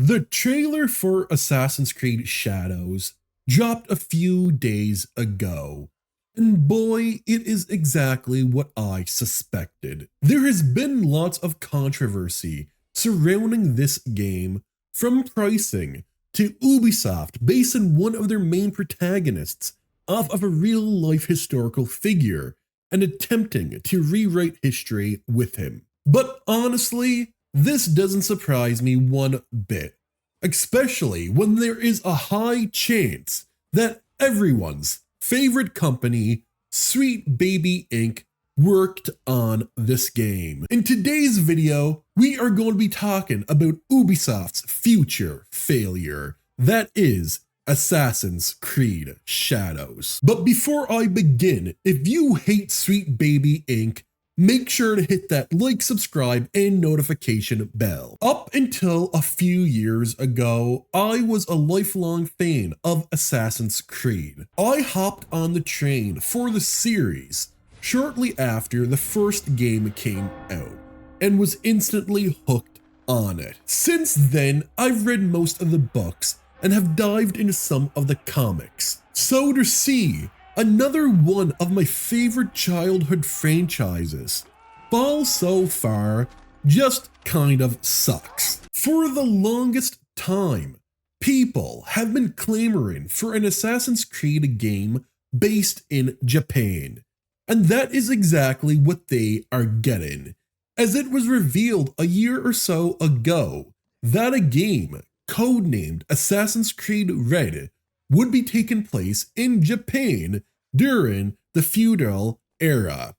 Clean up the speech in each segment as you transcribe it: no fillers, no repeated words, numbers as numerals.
The trailer for Assassin's Creed Shadows dropped a few days ago, and boy, it is exactly what I suspected. There has been lots of controversy surrounding this game, from pricing to Ubisoft basing one of their main protagonists off of a real life historical figure and attempting to rewrite history with him. But honestly, this doesn't surprise me one bit, especially when there is a high chance that everyone's favorite company, Sweet Baby Inc, worked on this game. In today's video, we are going to be talking about Ubisoft's future failure, that is Assassin's Creed Shadows. But before I begin, if you hate Sweet Baby Inc, make sure to hit that like, subscribe, and notification bell. Up until a few years ago, I was a lifelong fan of Assassin's Creed. I hopped on the train for the series shortly after the first game came out and was instantly hooked on it. Since then, I've read most of the books and have dived into some of the comics. So to see another one of my favorite childhood franchises fall so far just kind of sucks. For the longest time, people have been clamoring for an Assassin's Creed game based in Japan, and that is exactly what they are getting, as it was revealed a year or so ago that a game codenamed Assassin's Creed Red would be taking place in Japan during the feudal era.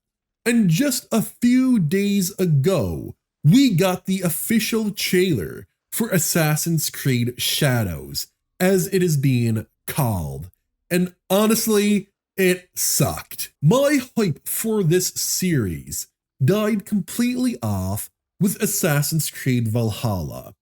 And just a few days ago, we got the official trailer for Assassin's Creed Shadows, as it is being called. And honestly, it sucked. My hype for this series died completely off with Assassin's Creed Valhalla.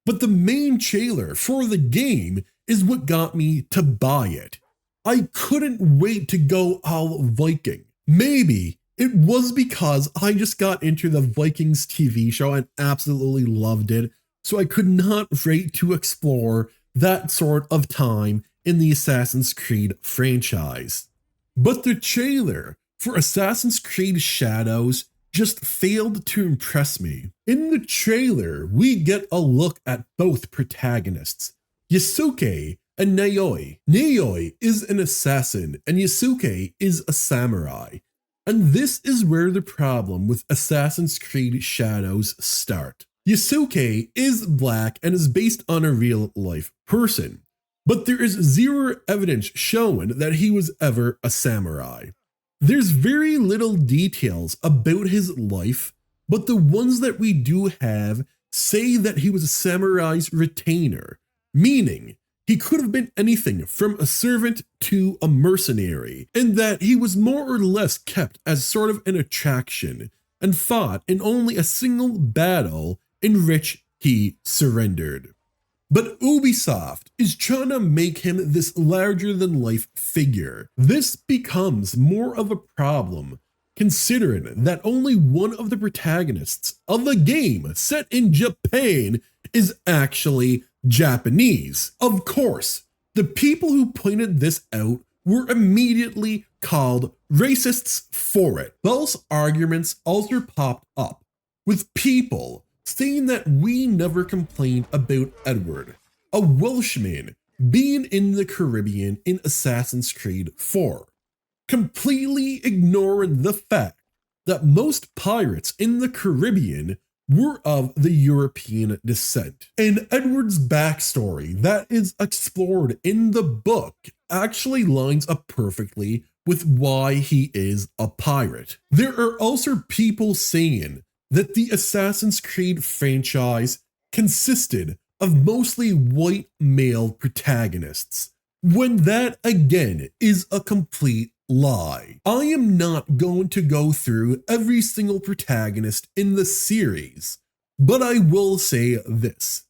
But the main trailer for the game is what got me to buy it. I couldn't wait to go all Viking. Maybe it was because I just got into the Vikings TV show and absolutely loved it, so I could not wait to explore that sort of time in the Assassin's Creed franchise. But the trailer for Assassin's Creed Shadows just failed to impress me. In the trailer, we get a look at both protagonists, Yasuke and Naoi. Naoi is an assassin and Yasuke is a samurai. And this is where the problem with Assassin's Creed Shadows start. Yasuke is black and is based on a real life person, but there is zero evidence showing that he was ever a samurai. There's very little details about his life, but the ones that we do have say that he was a samurai's retainer, meaning he could have been anything from a servant to a mercenary, and that he was more or less kept as sort of an attraction and fought in only a single battle in which he surrendered. But Ubisoft is trying to make him this larger-than-life figure. This becomes more of a problem, considering that only one of the protagonists of the game set in Japan is actually Japanese. Of course, the people who pointed this out were immediately called racists for it. False arguments also popped up, with people saying that we never complained about Edward, a Welshman, being in the Caribbean in Assassin's Creed 4, completely ignoring the fact that most pirates in the Caribbean were of the European descent. And Edward's backstory that is explored in the book actually lines up perfectly with why he is a pirate. There are also people saying that the Assassin's Creed franchise consisted of mostly white male protagonists, when that again is a complete lie. I am not going to go through every single protagonist in the series, but I will say this.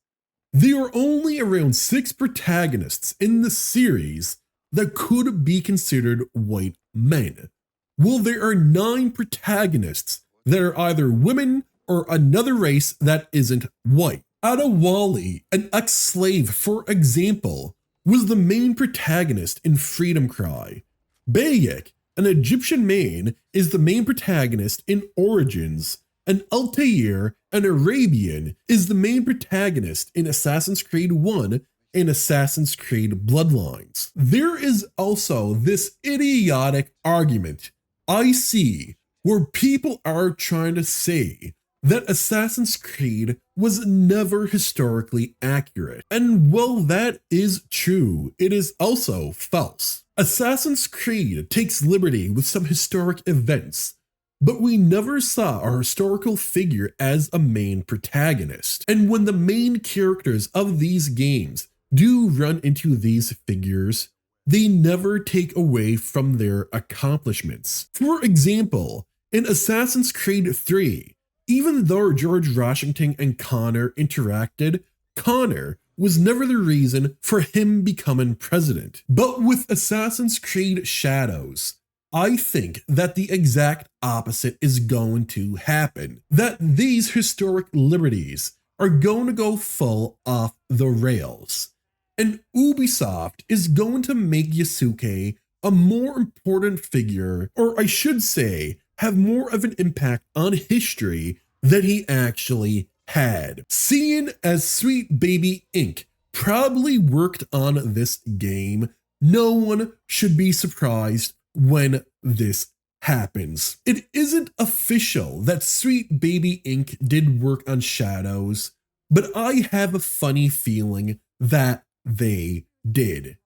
There are only around 6 protagonists in the series that could be considered white men, while there are 9 protagonists that are either women or another race that isn't white. Adewale, an ex-slave, for example, was the main protagonist in Freedom Cry. Bayek, an Egyptian man, is the main protagonist in Origins, and Altair, an Arabian, is the main protagonist in Assassin's Creed 1 and Assassin's Creed Bloodlines. There is also this idiotic argument I see where people are trying to say that Assassin's Creed was never historically accurate. And while that is true, it is also false. Assassin's Creed takes liberty with some historic events, but we never saw our historical figure as a main protagonist. And when the main characters of these games do run into these figures, they never take away from their accomplishments. For example, in Assassin's Creed 3, even though George Washington and Connor interacted, Connor was never the reason for him becoming president. But with Assassin's Creed Shadows, I think that the exact opposite is going to happen. That these historic liberties are going to go full off the rails. And Ubisoft is going to make Yasuke a more important figure, or I should say, have more of an impact on history than he actually had. Seeing as Sweet Baby Inc. probably worked on this game, no one should be surprised when this happens. It isn't official that Sweet Baby Inc. did work on Shadows, but I have a funny feeling that they did.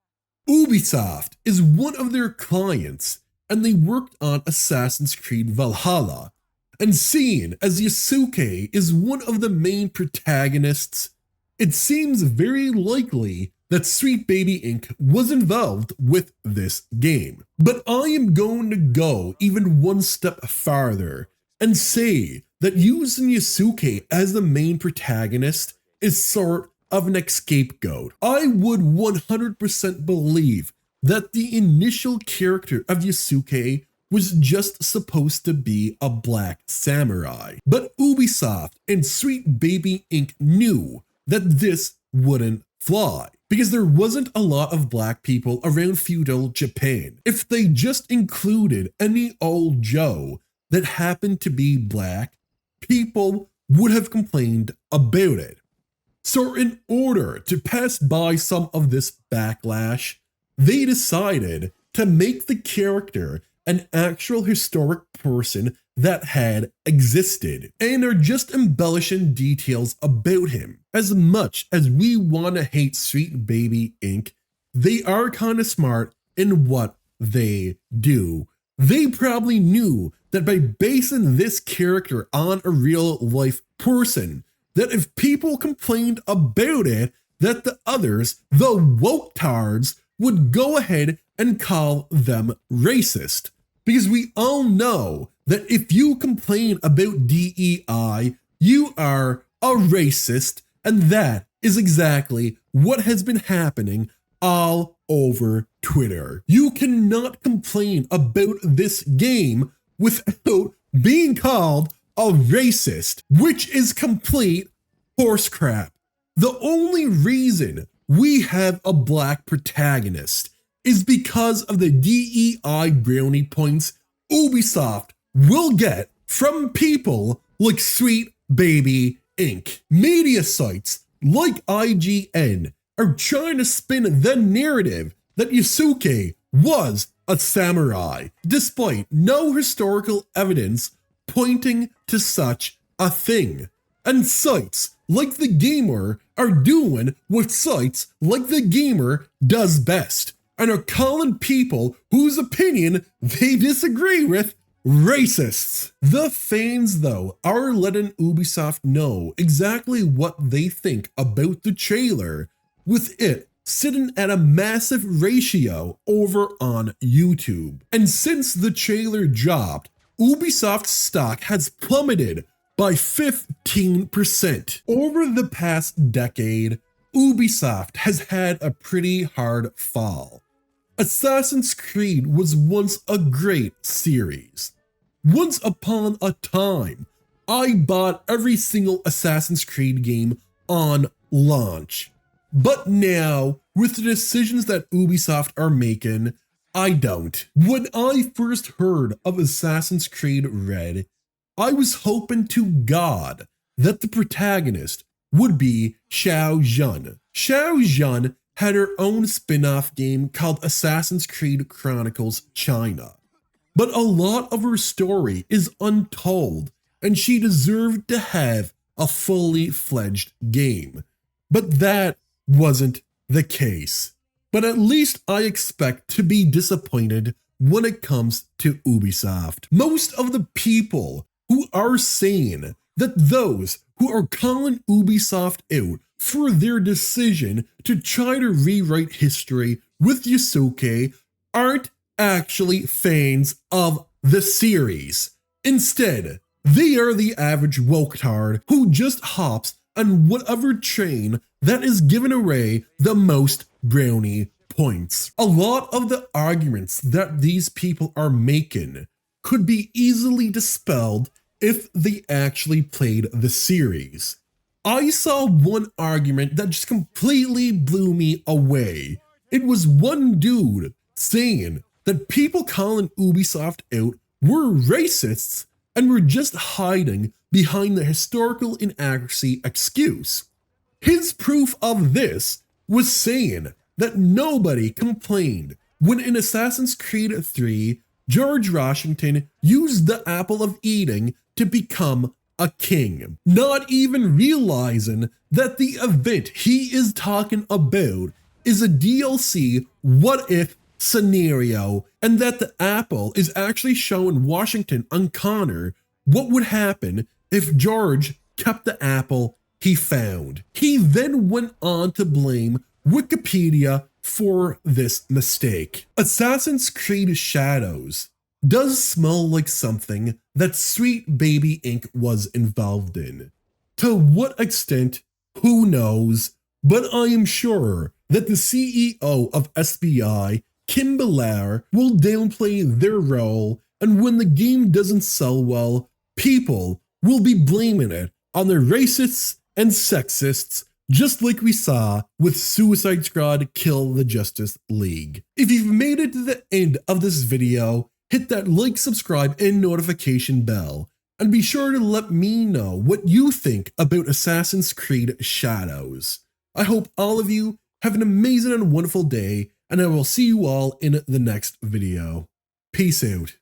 Ubisoft is one of their clients, and they worked on Assassin's Creed Valhalla. And seeing as Yasuke is one of the main protagonists, it seems very likely that Sweet Baby Inc. was involved with this game. But I am going to go even one step farther and say that using Yasuke as the main protagonist is sort of an scapegoat. I would 100% believe that the initial character of Yasuke was just supposed to be a black samurai. But Ubisoft and Sweet Baby Inc. knew that this wouldn't fly, because there wasn't a lot of black people around feudal Japan. If they just included any old Joe that happened to be black, people would have complained about it. So in order to pass by some of this backlash, they decided to make the character an actual historic person that had existed, and are just embellishing details about him. As much as we want to hate Sweet Baby Inc., they are kind of smart in what they do. They probably knew that by basing this character on a real life person, that if people complained about it, that the others, the woke-tards, would go ahead and call them racist. Because we all know that if you complain about DEI, you are a racist, and that is exactly what has been happening all over Twitter. You cannot complain about this game without being called a racist, which is complete horse crap. The only reason we have a black protagonist is because of the DEI brownie points Ubisoft will get from people like Sweet Baby Inc. Media sites like IGN are trying to spin the narrative that Yasuke was a samurai, despite no historical evidence pointing to such a thing. And sites like The Gamer are doing what sites like The Gamer does best, and are calling people whose opinion they disagree with racists. The fans, though, are letting Ubisoft know exactly what they think about the trailer, with it sitting at a massive ratio over on YouTube. And since the trailer dropped, Ubisoft's stock has plummeted by 15%. Over the past decade, Ubisoft has had a pretty hard fall. Assassin's Creed was once a great series. Once upon a time, I bought every single Assassin's Creed game on launch. But now, with the decisions that Ubisoft are making, I don't. When I first heard of Assassin's Creed Red, I was hoping to God that the protagonist would be Xiao Zhan. Xiao Zhan had her own spin-off game called Assassin's Creed Chronicles China. But a lot of her story is untold, and she deserved to have a fully fledged game. But that wasn't the case. But at least I expect to be disappointed when it comes to Ubisoft. Most of the people who are saying that those who are calling Ubisoft out for their decision to try to rewrite history with Yusuke aren't actually fans of the series. Instead, they are the average woke-tard who just hops on whatever train that is giving away the most brownie points. A lot of the arguments that these people are making could be easily dispelled if they actually played the series. I saw one argument that just completely blew me away. It was one dude saying that people calling Ubisoft out were racists and were just hiding behind the historical inaccuracy excuse. His proof of this was saying that nobody complained when in Assassin's Creed 3, George Washington used the apple of Eden to become a king, not even realizing that the event he is talking about is a DLC what if scenario, and that the apple is actually showing Washington and Connor what would happen if George kept the apple he found. He then went on to blame Wikipedia for this mistake. Assassin's Creed Shadows does smell like something that Sweet Baby Inc. was involved in. To what extent, who knows, but I am sure that the CEO of SBI, Kim Belair, will downplay their role, and when the game doesn't sell well, people will be blaming it on the racists and sexists, just like we saw with Suicide Squad Kill the Justice League. If you've made it to the end of this video, hit that like, subscribe, and notification bell, and be sure to let me know what you think about Assassin's Creed Shadows. I hope all of you have an amazing and wonderful day, and I will see you all in the next video. Peace out.